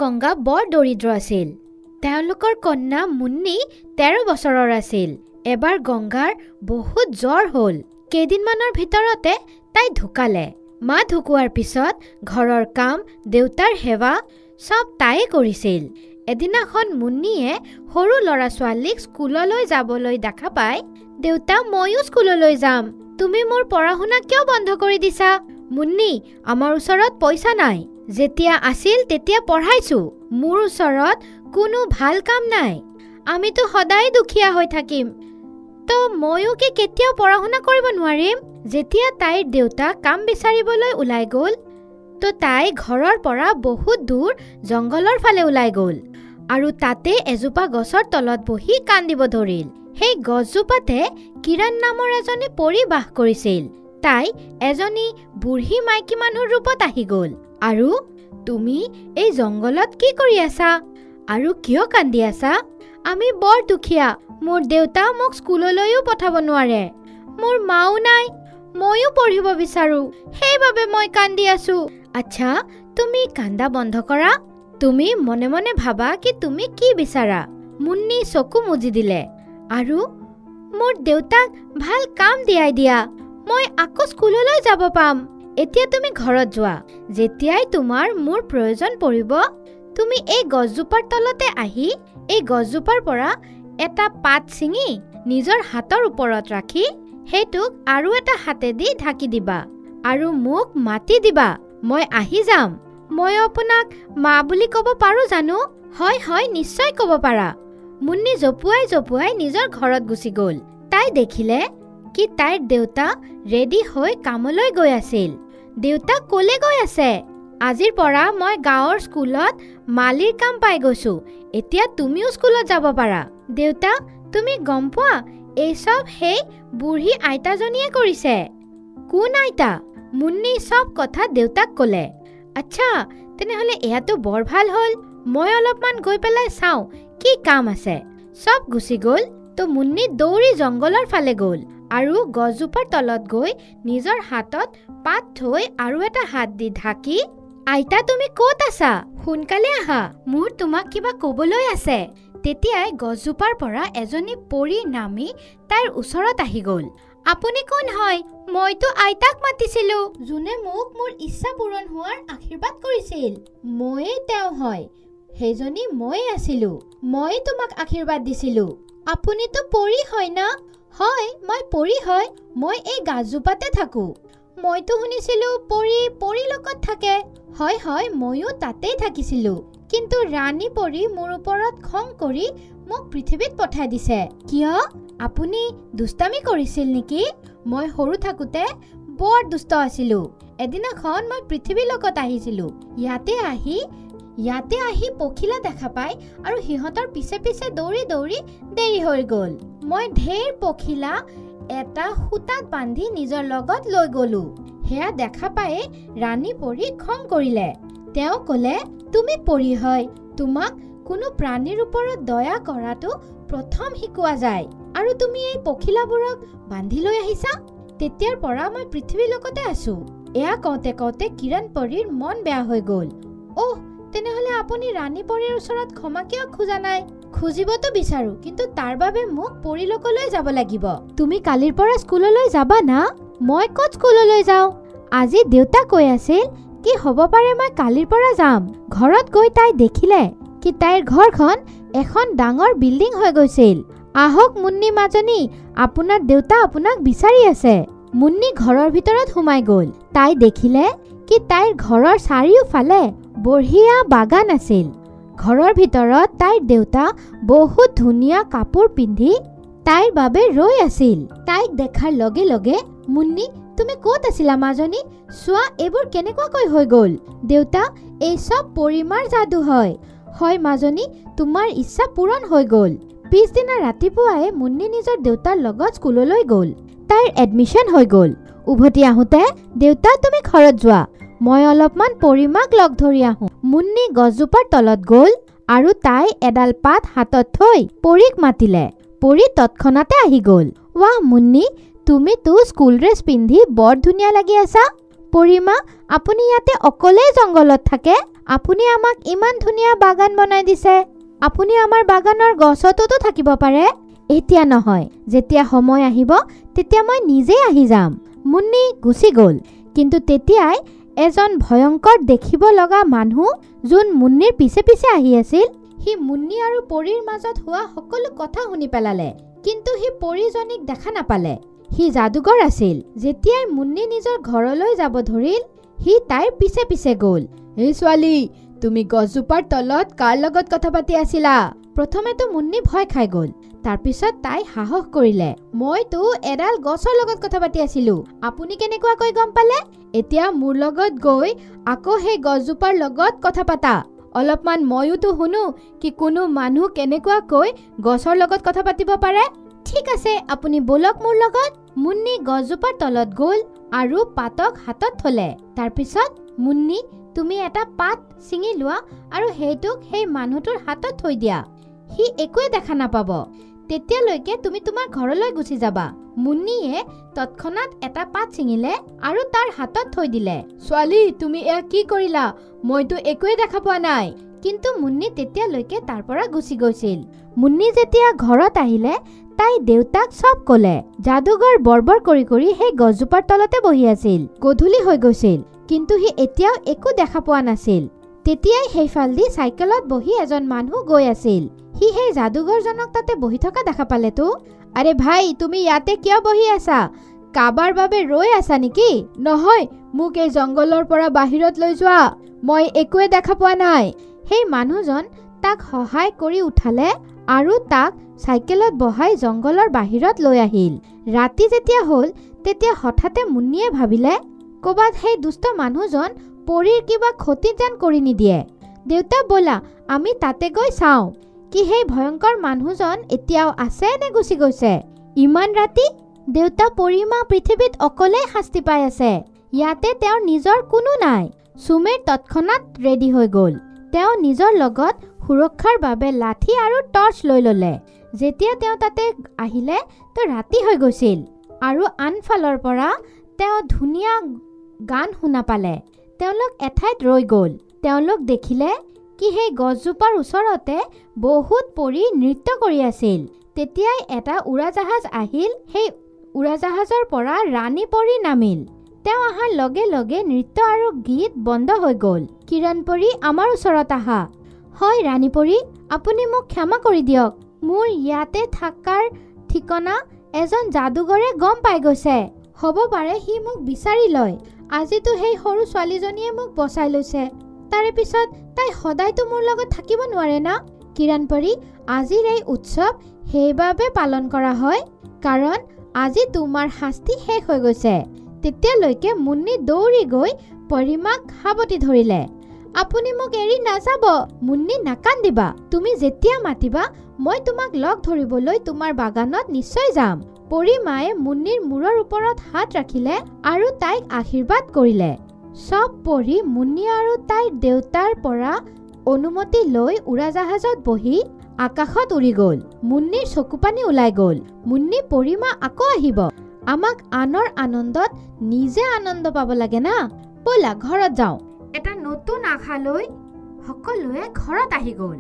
গংগা বৰ দৰিদ্ৰ আছিল। তেওঁলোকৰ কন্যা মুন্নি 13 বছৰৰ আছিল। এবাৰ গংগাৰ বহুত জ্বৰ হ'ল। কেইদিনমানৰ ভিতৰতে তাই ঢুকালে। মা ঢুকুৱাৰ পিছত ঘৰৰ কাম, দেউতাৰ সেৱা সব তাই কৰিছিল। এদিনাখন মুন্নিয়ে সৰু ল'ৰা ছোৱালীক স্কুললৈ যাবলৈ দেখা পাই, দেউতা ময়ো স্কুললৈ যাম, তুমি মোৰ পঢ়া শুনা কিয় বন্ধ কৰি দিছা? মুন্নি, আমাৰ ওচৰত পইচা নাই, যেতিয়া আছিল তেতিয়া পঢ়াইছো, মোৰ ওচৰত কোনো ভাল কাম নাই, আমিতো সদায় দুখীয়া হৈ থাকিম, তো ময়ো কি কেতিয়াও পঢ়া শুনা কৰিব নোৱাৰিম? যেতিয়া তাইৰ দেউতা কাম বিচাৰিবলৈ ওলাই গ'ল, তো তাই ঘৰৰ পৰা বহুত দূৰ জংঘলৰ ফালে ওলাই গ'ল আৰু তাতে এজোপা গছৰ তলত বহি কান্দিব ধৰিল। সেই গছজোপাতে কিৰণ নামৰ এজনী পৰী বাস কৰিছিল। তাই এজনী বুঢ়ী মাইকী মানুহৰ ৰূপত আহি গ'ল আৰু তুমি এই জংঘলত কি কৰি আছা আৰু কিয় কান্দি আছা? আমি বৰ দুখীয়া, মোৰ দেউতা মোক স্কুললৈও পঠাব নোৱাৰে, মোৰ মাও নাই, ময়ো পঢ়িব বিচাৰো, সেইবাবে মই কান্দি আছো। আচ্ছা, তুমি কান্দা বন্ধ কৰা, তুমি মনে মনে ভাবা কি তুমি কি বিচাৰা। মুন্নি চকু মুজি দিলে আৰু মোৰ দেউতাক ভাল কাম দিয়াই দিয়া, মই আকৌ স্কুললৈ যাব পাম। এতিয়া তুমি ঘৰত যোৱা, যেতিয়াই তোমাৰ মোৰ প্ৰয়োজন পৰিব তুমি এই গছজোপাৰ তলতে আহি এই গছজোপাৰ পৰা এটা পাত ছিঙি নিজৰ হাতৰ ওপৰত ৰাখি সেইটোক আৰু এটা হাতেদি ঢাকি দিবা আৰু মোক মাতি দিবা, মই আহি যাম। মই আপোনাক মা বুলি ক'ব পাৰো জানো? হয় হয়, নিশ্চয় ক'ব পাৰা। মুন্নি জপুৱাই জপুৱাই নিজৰ ঘৰত গুচি গ'ল। তাই দেখিলে কি তাইৰ দেউতা ৰেডি হৈ কামলৈ গৈ আছিল। দেউতা ক'লে গৈ আছে? আজিৰ পৰা মই গাঁৱৰ স্কুলত মালিৰ কাম পাই গৈছো, এতিয়া তুমিও স্কুলত যাব পাৰা। দেউতা, তুমি গম পোৱা এই সব সেই বুঢ়ী আইতাজনীয়ে কৰিছে। কোন আইতা? মুন্নি সব কথা দেউতাক ক'লে। আচ্ছা, তেনেহ'লে এয়াতো বৰ ভাল হ'ল, মই অলপমান গৈ পেলাই চাওঁ কি কাম আছে। সব গুচি গ'ল। তো মুন্নি দৌৰি জংঘলৰ ফালে গ'ল আৰু গছজোপাৰ তলত গৈ নিজৰ হাতত পাত থৈ আৰু এটা হাত দি ঢাকি, আইতা তুমি ক'ত আছা? সোনকালে আহা, মোৰ তোমাক কিবা ক'বলৈ আছে। তেতিয়াই গছজোপাৰ পৰা এজনী পৰী নামি তাইৰ ওচৰত আহি গ'ল। আপুনি কোন হয়? মইতো আইতাক মাতিছিলো, যোনে মোক মোৰ ইচ্ছা পূৰণ হোৱাৰ আশীৰ্বাদ কৰিছিল। ময়েই তেওঁ হয়, সেইজনী ময়েই আছিলো, মই তোমাক আশীৰ্বাদ দিছিলো। আপুনিতো পৰী হয় না? হয়, মই পৰী হয়, মই এই গাছজোপাতে থাকো। মইতো শুনিছিলো পৰী লগত থাকে। হয় হয়, ময়ো তাতেই থাকিছিলো, কিন্তু ৰাণী পৰী মোৰ ওপৰত খং কৰি মোক পৃথিৱীত পঠাই দিছে। কিয়? আপুনি দুষ্টামি কৰিছিল নেকি? মই সৰু থাকোতে বৰ দুষ্ট আছিলো। এদিনাখন মই পৃথিৱীৰ লগত আহিছিলো। ইয়াতে আহি পখিলা দেখা পাই আৰু সিহঁতৰ পিছে পিছে দৌৰি দৌৰি দেৰি হৈ গ'ল। মই ঢেৰ পখিলা এটা সূতাত বান্ধি নিজৰ লগত লৈ গ'লো। সেয়া দেখা পায়ে ৰাণী পৰী খং কৰিলে। তেওঁ ক'লে, তুমি পৰী হয়, তোমাক কোনো প্ৰাণীৰ ওপৰত দয়া কৰাটো প্ৰথম শিকোৱা যায় আৰু তুমি এই পখিলাবোৰক বান্ধি লৈ আহিছা। তেতিয়াৰ পৰা মই পৃথিৱীৰ লগতে আছো। এয়া কওঁতে কওঁতে কিৰণ পৰীৰ মন বেয়া হৈ গ'ল। অহ, তেনেহ'লে আপুনি ৰাণী পৰীৰ ওচৰত ক্ষমা কিয় খোজা নাই? খুজিবতো বিচাৰো, কিন্তু তাৰ বাবে মোক পৰীলোকলৈ যাব লাগিব। তুমি কালিৰ পৰা স্কুললৈ যাবা না? মই ক'ত স্কুললৈ যাওঁ? আজি দেউতা কৈ আছিল কি হ'ব পাৰে মই কালিৰ পৰা যাম। ঘৰত গৈ তাই দেখিলে কি তাইৰ ঘৰখন এখন ডাঙৰ বিল্ডিং হৈ গৈছিল। আহক মুন্নি মাজনী, আপোনাৰ দেউতা আপোনাক বিচাৰি আছে। মুন্নি ঘৰৰ ভিতৰত সোমাই গ'ল। তাই দেখিলে কি তাইৰ ঘৰৰ চাৰিওফালে বঢ়িয়া বাগান আছিল। ঘৰৰ ভিতৰত তাইৰ দেউতা বহুত ধুনীয়া কাপোৰ পিন্ধি তাইৰ বাবে ৰৈ আছিল। তাইক দেখাৰ লগে লগে, মুন্নি তুমি ক'ত আছিলা মাজনী? চোৱা এইবোৰ কেনেকুৱাকৈ হৈ গ'ল। দেউতা, এই সব পৰিমাৰ যাদু হয়। হয় মাজনী, তোমাৰ ইচ্ছা পূৰণ হৈ গ'ল। পিছদিনা ৰাতিপুৱাই মুন্নি নিজৰ দেউতাৰ লগত স্কুললৈ গ'ল। তাইৰ এডমিশ্যন হৈ গ'ল। উভতি আহোঁতে, দেউতা তুমি ঘৰত যোৱা, মই অলপমান পৰিমাক লগ ধৰি আহোঁ। মুন্নি গছজোপাৰ তলত গ'ল আৰু তাই এডাল পাত হাতত থৈ পৰীক মাতিলে। পৰী তৎক্ষণাতে আহি গ'ল। ৱাহ মুন্নি, তুমিতো স্কুল ড্ৰেছ পিন্ধি বৰ ধুনীয়া লাগি আছা। পৰীমা, আপুনি ইয়াতে অকলেই জংঘলত থাকে? আপুনি আমাক ইমান ধুনীয়া বাগান বনাই দিছে। আপুনি আমাৰ বাগানৰ গছততো থাকিব পাৰে। এতিয়া নহয়, যেতিয়া সময় আহিব তেতিয়া মই নিজেই আহি যাম। মুন্নি গুচি গ'ল। কিন্তু তেতিয়াই এজন ভয়ংকৰ দেখিব লগা মানুহ যোন মুন্নিৰ পিছে পিছে আহি আছিল, সি মুন্নি আৰু পৰীৰ মাজত হোৱা সকলো কথা শুনি পেলালে। কিন্তু সি পৰীজনীক দেখা নাপালে। সি যাদুকৰ আছিল। যেতিয়াই মুন্নি নিজৰ ঘৰলৈ যাব ধৰিল, সি তাইৰ পিছে পিছে গ'ল। এই ছোৱালী, তুমি গছজোপাৰ তলত কাৰ লগত কথা পাতি আছিলা? প্ৰথমেতো মুন্নি ভয় খাই গ'ল। তাৰপিছত তাই সাহস কৰিলে, মইতো এডাল গছৰ লগত কথা পাতি আছিলো। আপুনি কেনেকুৱাকৈ গম পালে? এতিয়া মোৰ লগত গৈ আকৌ সেই গছজোপাৰ লগত কথা পাতা। অলপমান ময়োতো শুনো কি কোনো মানুহ কেনেকুৱাকৈ গছৰ লগত কথা পাতিব পাৰে। ঠিক আছে, আপুনি বলক মোৰ লগত। মুন্নি গছজোপাৰ তলত গ'ল আৰু পাতক হাতত থলে। তাৰপিছত, মুন্নি, তুমি এটা পাত ছিঙি লোৱা আৰু সেইটোক সেই মানুহটোৰ হাতত থৈ দিয়া। সি একোৱে দেখা নাপাব। তেতিয়ালৈকে তুমি তোমাৰ ঘৰলৈ গুচি যাবা। মুন্নিয়ে তৎক্ষণাত এটা পাত ছিঙিলে আৰু তাৰ হাতত থৈ দিলে। ছোৱালী, তুমি এয়া কি কৰিলা? মইতো একোৱে দেখা পোৱা নাই। কিন্তু মুন্নি তেতিয়ালৈকে তাৰ পৰা গুচি গৈছিল। মুন্নি যেতিয়া ঘৰত আহিলে, তাই দেউতাক চব ক'লে। যাদুকৰ বৰবৰ কৰি কৰি সেই গছজোপাৰ তলতে বহি আছিল। গধূলি হৈ গৈছিল, কিন্তু সি এতিয়াও একো দেখা পোৱা নাছিল। তেতিয়াই সেইফালদি চাইকেলত বহি এজন মানুহ গৈ আছিল। সি সেই যাদুগৰজনক তাতে বহি থকা দেখা পালেতো। আৰে ভাই, তুমি ইয়াতে কিয় বহি আছা? কাবাৰ বাবে ৰৈ আছা নেকি? নহয়, মোক এই জংঘলৰ পৰা বাহিৰত লৈ যোৱা। মই একোৱে দেখা পোৱা নাই। সেই মানুহজন তাক সহায় কৰি উঠালে আৰু তাক চাইকেলত বহাই জংঘলৰ বাহিৰত লৈ আহিল। ৰাতি যেতিয়া হ'ল, তেতিয়া হঠাতে মুন্নিয়ে ভাবিলে, ক'বাত সেই দুষ্ট মানুহজন পৰীৰ কিবা ক্ষতি যেন কৰি নিদিয়ে। দেউতা, ব'লা আমি তাতে গৈ চাওঁ কি সেই ভয়ংকৰ মানুহজন এতিয়াও আছে নে গুচি গৈছে। ইমান ৰাতি? দেউতা, পৰীমা পৃথিৱীত অকলেই শাস্তি পাই আছে। ইয়াতে তেওঁৰ নিজৰ কোনো নাই। সুমেৰ তৎক্ষণাত ৰেডি হৈ গ'ল। তেওঁ নিজৰ লগত সুৰক্ষাৰ বাবে লাঠি আৰু টৰ্চ লৈ ল'লে। যেতিয়া তেওঁ তাতে আহিলে, তো ৰাতি হৈ গৈছিল আৰু আনফালৰ পৰা তেওঁ ধুনীয়া গান শুনা পালে। তেওঁলোক এঠাইত ৰৈ গ'ল। তেওঁলোক দেখিলে কি সেই গছজোপাৰ ওচৰতে বহুত পৰী নৃত্য কৰি আছিল। তেতিয়াই এটা উৰাজাহাজ আহিল। সেই উৰাজাহাজৰ পৰা ৰাণী পৰী নামিল। তেওঁ অহাৰ লগে লগে নৃত্য আৰু গীত বন্ধ হৈ গ'ল। কিৰণ পৰী, আমাৰ ওচৰত আহা। হয় ৰাণী পৰী, আপুনি মোক ক্ষমা কৰি দিয়ক। মোৰ ইয়াতে থকাৰ ঠিকনা এজন যাদুগৰে গম পাই গৈছে। হ'ব পাৰে সি মোক বিচাৰি লয়। আজিতো সেই সৰু ছোৱালীজনীয়ে মোক বচাই লৈছে। তাৰে পিছত তাই সদায়তো মোৰ লগত থাকিব নোৱাৰে না। কিৰণ পৰী, আজিৰ এই উৎসৱ সেইবাবে পালন কৰা হয় কাৰণ আজি তোমাৰ শাস্তি শেষ হৈ গৈছে। তেতিয়ালৈকে মুন্নি দৌৰি গৈ পৰীমাক সাৱটি ধৰিলে। আপুনি মোক এৰি নাযাব। মুন্নি, নাকান্দিবা। তুমি যেতিয়া মাতিবা মই তোমাক লগ ধৰিবলৈ তোমাৰ বাগানত নিশ্চয় যাম। পৰীমায়ে মুন্নিৰ মূৰৰ ওপৰত হাত ৰাখিলে আৰু তাইক আশীৰ্বাদ কৰিলে। সব পৰী মুন্নি আৰু তাইৰ দেউতাৰ পৰা অনুমতি লৈ উৰাজাহাজত বহি আকাশত উৰি গ'ল। মুন্নিৰ চকুপানী ওলাই গ'ল। মুন্নি, পৰীমা আকৌ আহিব। আমাক আনৰ আনন্দত নিজে আনন্দ পাব লাগে না। ব'লা ঘৰত যাওঁ। এটা নতুন আশা লৈ সকলোৱে ঘৰত আহি গ'ল।